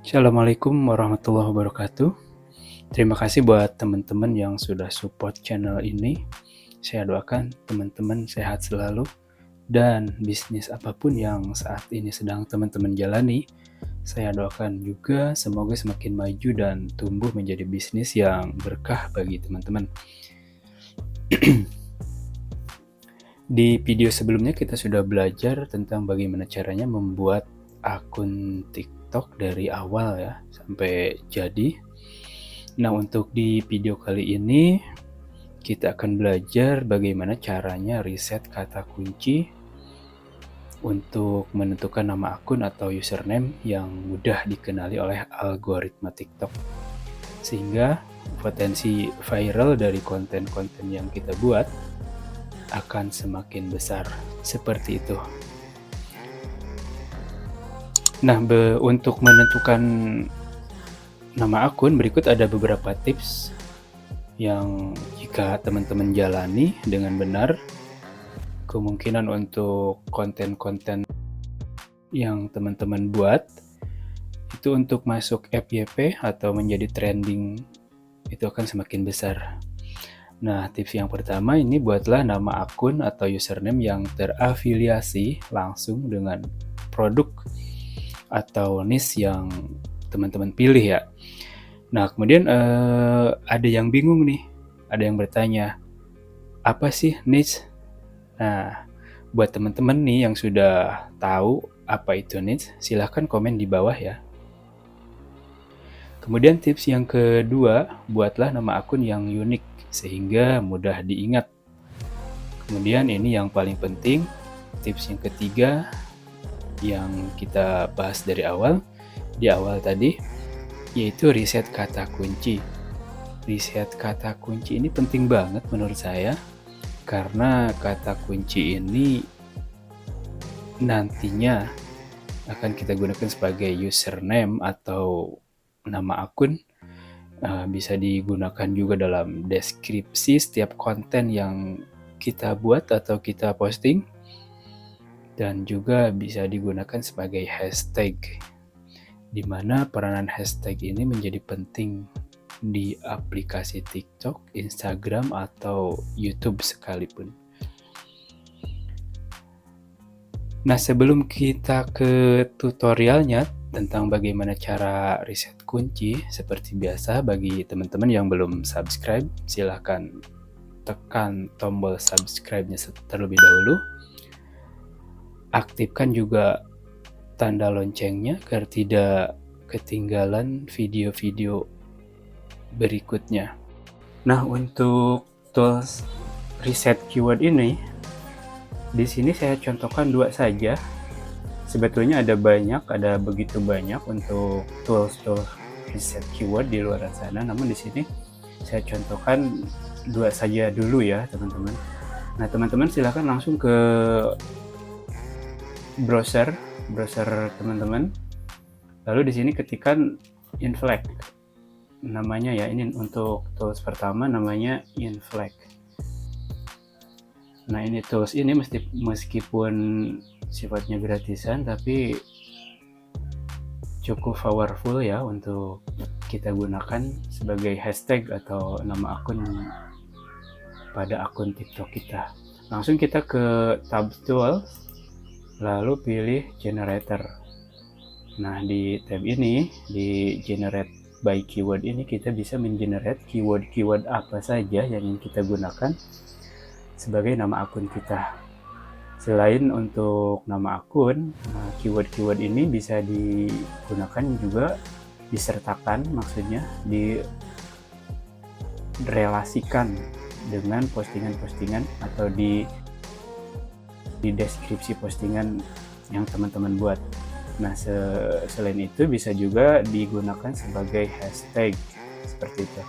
Assalamualaikum warahmatullahi wabarakatuh. Terima kasih buat teman-teman yang sudah support channel ini. Saya doakan teman-teman sehat selalu dan bisnis apapun yang saat ini sedang teman-teman jalani, saya doakan juga semoga semakin maju dan tumbuh menjadi bisnis yang berkah bagi teman-teman. Di video sebelumnya kita sudah belajar tentang bagaimana caranya membuat akun TikTok dari awal ya sampai jadi. Nah, untuk di video kali ini kita akan belajar bagaimana caranya riset kata kunci untuk menentukan nama akun atau username yang mudah dikenali oleh algoritma TikTok. Sehingga potensi viral dari konten-konten yang kita buat akan semakin besar. Seperti itu. Nah, untuk menentukan nama akun, berikut ada beberapa tips yang jika teman-teman jalani dengan benar, kemungkinan untuk konten-konten yang teman-teman buat itu untuk masuk FYP atau menjadi trending itu akan semakin besar. Nah, tips yang pertama ini buatlah nama akun atau username yang terafiliasi langsung dengan produk atau niche yang teman-teman pilih ya. Nah, kemudian ada yang bingung nih, ada yang bertanya, apa sih niche? Nah, buat teman-teman nih yang sudah tahu apa itu niche, silahkan komen di bawah ya. Kemudian tips yang kedua, buatlah nama akun yang unik sehingga mudah diingat. Kemudian ini yang paling penting, tips yang ketiga yang kita bahas dari awal, di awal tadi, yaitu riset kata kunci. Riset kata kunci ini penting banget menurut saya, karena kata kunci ini nantinya akan kita gunakan sebagai username atau nama akun. Bisa digunakan juga dalam deskripsi setiap konten yang kita buat atau kita posting, dan juga bisa digunakan sebagai hashtag, di mana peranan hashtag ini menjadi penting di aplikasi TikTok, Instagram, atau YouTube sekalipun. Nah, sebelum kita ke tutorialnya tentang bagaimana cara riset kunci, seperti biasa bagi teman-teman yang belum subscribe, silahkan tekan tombol subscribe-nya terlebih dahulu. Aktifkan juga tanda loncengnya agar tidak ketinggalan video-video berikutnya. Nah, untuk tools riset keyword ini, di sini saya contohkan 2 saja. Sebetulnya ada begitu banyak untuk tools riset keyword di luar sana, namun di sini saya contohkan 2 saja dulu ya, teman-teman. Nah, teman-teman silahkan langsung ke browser teman-teman. Lalu di sini ketikkan Inflect. Namanya ya, ini untuk tools pertama namanya Inflect. Nah, ini tools ini meskipun sifatnya gratisan tapi cukup powerful ya untuk kita gunakan sebagai hashtag atau nama akun pada akun TikTok kita. Langsung kita ke tab tools, lalu pilih generator. Nah, di tab ini, di generate by keyword ini, kita bisa mengenerate keyword-keyword apa saja yang ingin kita gunakan sebagai nama akun kita. Selain untuk nama akun, keyword-keyword ini bisa digunakan juga disertakan, maksudnya direlasikan dengan postingan-postingan atau di deskripsi postingan yang teman-teman buat. Nah, selain itu bisa juga digunakan sebagai hashtag seperti itu.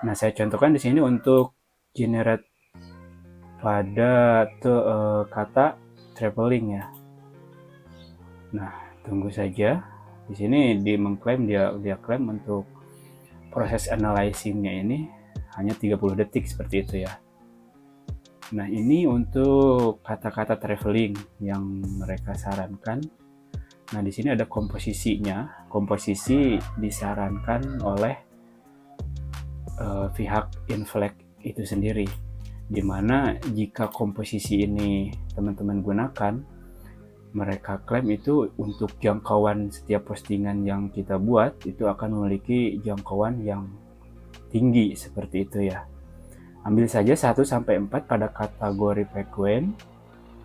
Nah, saya contohkan di sini untuk generate pada kata traveling ya. Nah, tunggu saja. Di sini dia klaim untuk proses analyzingnya ini hanya 30 detik seperti itu ya. Nah, ini untuk kata-kata traveling yang mereka sarankan Nah, di sini ada komposisinya. Komposisi disarankan oleh pihak Inflect itu sendiri, dimana jika komposisi ini teman-teman gunakan, mereka klaim itu untuk jangkauan setiap postingan yang kita buat itu akan memiliki jangkauan yang tinggi seperti itu ya. Ambil saja 1-4 pada kategori frequent,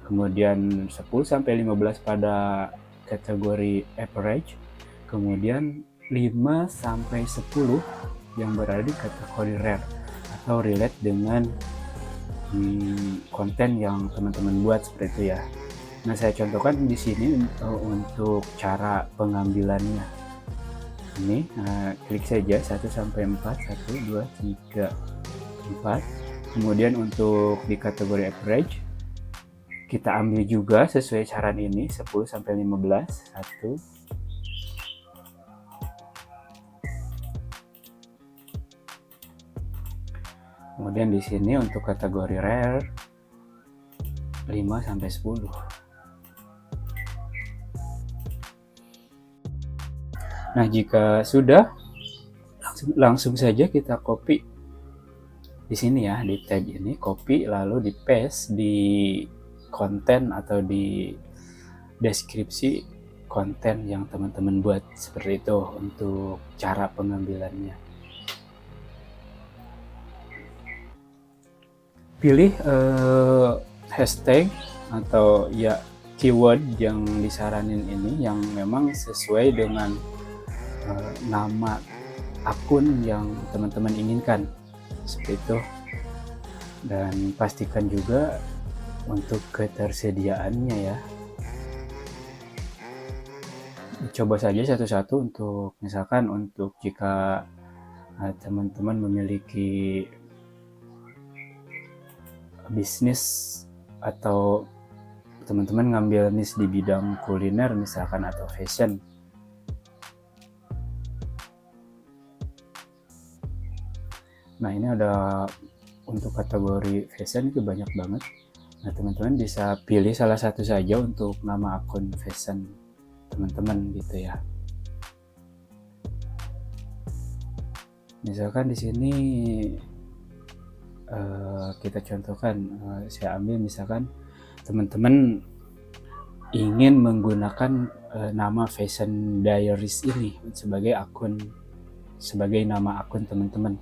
kemudian 10-15 pada kategori average, kemudian 5-10 yang berada di kategori rare atau relate dengan konten yang teman-teman buat seperti itu ya. Nah, saya contohkan di sini untuk cara pengambilannya. Ini klik saja 1-4, 1, 2, 3, 4. Kemudian untuk di kategori average kita ambil juga sesuai saran ini 10-15, 1. Kemudian di sini untuk kategori rare 5-10. Nah, jika sudah, langsung saja kita copy di sini ya, di tab ini, copy lalu di paste di konten atau di deskripsi konten yang teman-teman buat seperti itu untuk cara pengambilannya. Pilih hashtag atau ya keyword yang disaranin ini yang memang sesuai dengan nama akun yang teman-teman inginkan seperti itu, dan pastikan juga untuk ketersediaannya ya. Coba saja satu-satu untuk misalkan untuk jika teman-teman memiliki bisnis atau teman-teman ngambil niche di bidang kuliner misalkan atau fashion. Nah, ini ada untuk kategori fashion itu banyak banget. Nah, teman-teman bisa pilih salah satu saja untuk nama akun fashion teman-teman gitu ya. Misalkan di sini kita contohkan, saya ambil misalkan teman-teman ingin menggunakan nama Fashion Diaries ini sebagai nama akun teman-teman.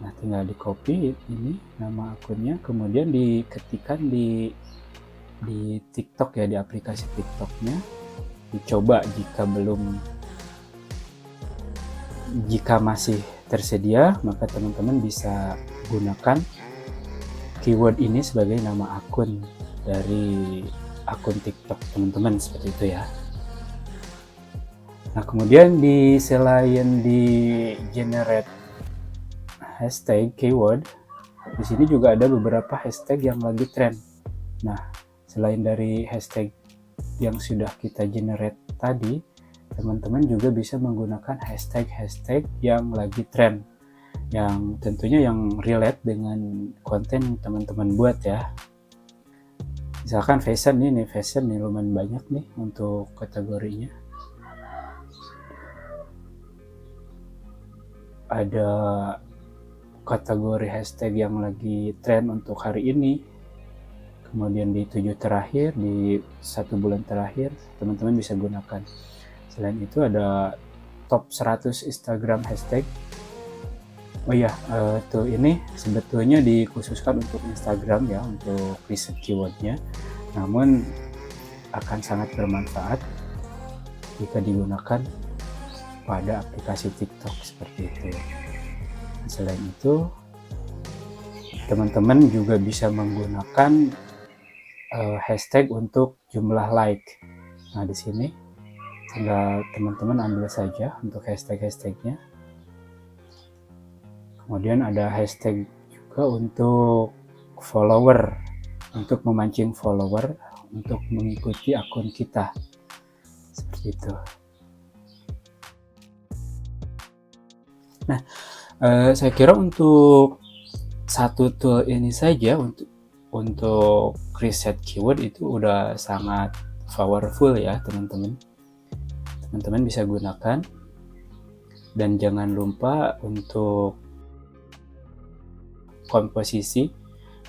Nah, tinggal di copy ini nama akunnya, kemudian diketikkan di TikTok ya, di aplikasi TikToknya. Dicoba jika masih tersedia, maka teman-teman bisa gunakan keyword ini sebagai nama akun dari akun TikTok teman-teman seperti itu ya. Nah, kemudian selain di generate hashtag keyword, di sini juga ada beberapa hashtag yang lagi trend. Nah, selain dari hashtag yang sudah kita generate tadi, teman-teman juga bisa menggunakan hashtag yang lagi trend, yang tentunya yang relate dengan konten teman-teman buat ya. Misalkan fashion nih lumayan banyak nih untuk kategorinya. Ada kategori hashtag yang lagi trend untuk hari ini, kemudian di 7 terakhir, di 1 bulan terakhir teman-teman bisa gunakan. Selain itu ada top 100 Instagram hashtag. Oh iya, tuh ini sebetulnya dikhususkan untuk Instagram ya, untuk riset keywordnya. Namun akan sangat bermanfaat jika digunakan pada aplikasi TikTok seperti itu. Selain itu, teman-teman juga bisa menggunakan hashtag untuk jumlah like. Nah, di sini tinggal teman-teman ambil saja untuk hashtagnya. Kemudian ada hashtag juga untuk follower, untuk memancing follower untuk mengikuti akun kita seperti itu. Nah, saya kira untuk satu tool ini saja untuk riset keyword itu udah sangat powerful ya teman-teman. teman-teman bisa gunakan. Dan jangan lupa untuk komposisi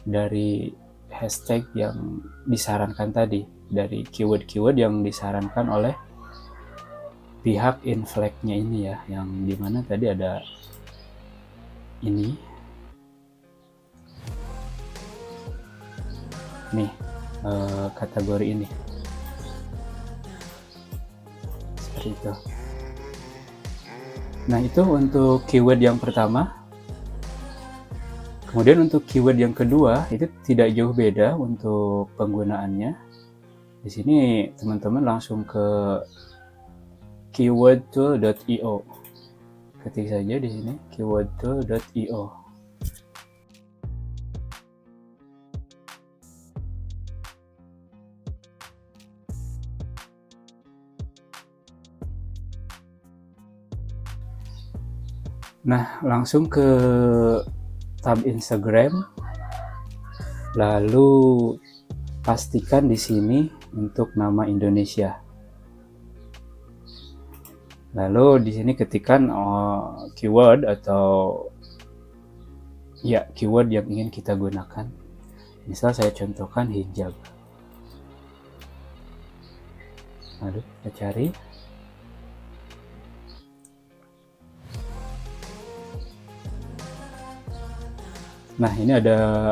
dari hashtag yang disarankan tadi, dari keyword-keyword yang disarankan oleh pihak Inflect-nya ini ya, yang dimana tadi ada ini nih, kategori ini seperti itu. Nah, itu untuk keyword yang pertama. Kemudian untuk keyword yang kedua itu tidak jauh beda untuk penggunaannya. Di sini teman-teman langsung ke keywordtool.io. Ketik saja di sini keywordtool.io. Nah, langsung ke tab Instagram, lalu pastikan di sini untuk nama Indonesia. Lalu di sini ketikkan keyword atau ya keyword yang ingin kita gunakan. Misal saya contohkan hijab. Lalu kita cari. Nah, ini ada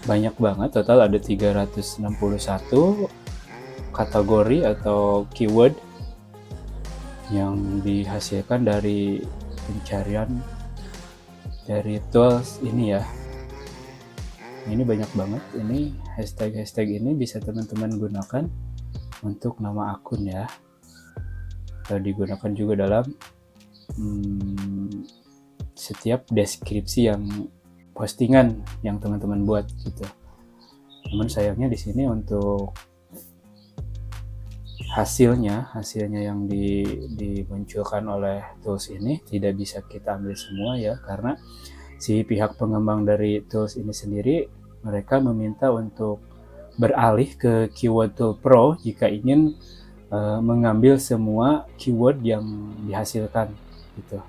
banyak banget, total ada 361 kategori atau keyword yang dihasilkan dari pencarian dari tools ini ya. Ini banyak banget, ini hashtag-hashtag ini bisa teman-teman gunakan untuk nama akun ya. Atau digunakan juga dalam setiap deskripsi yang postingan yang teman-teman buat gitu. Namun sayangnya di sini untuk hasilnya yang dimunculkan oleh tools ini tidak bisa kita ambil semua ya, karena si pihak pengembang dari tools ini sendiri mereka meminta untuk beralih ke Keyword Tool Pro jika ingin mengambil semua keyword yang dihasilkan gitu.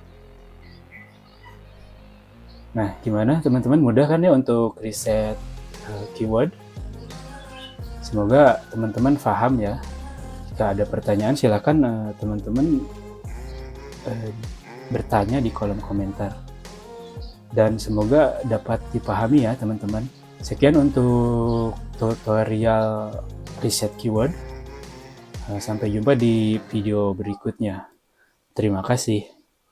Nah, gimana teman-teman, mudah kan ya untuk riset keyword? Semoga teman-teman paham ya. Jika ada pertanyaan silakan teman-teman bertanya di kolom komentar. Dan semoga dapat dipahami ya teman-teman. Sekian untuk tutorial riset keyword. Sampai jumpa di video berikutnya. Terima kasih.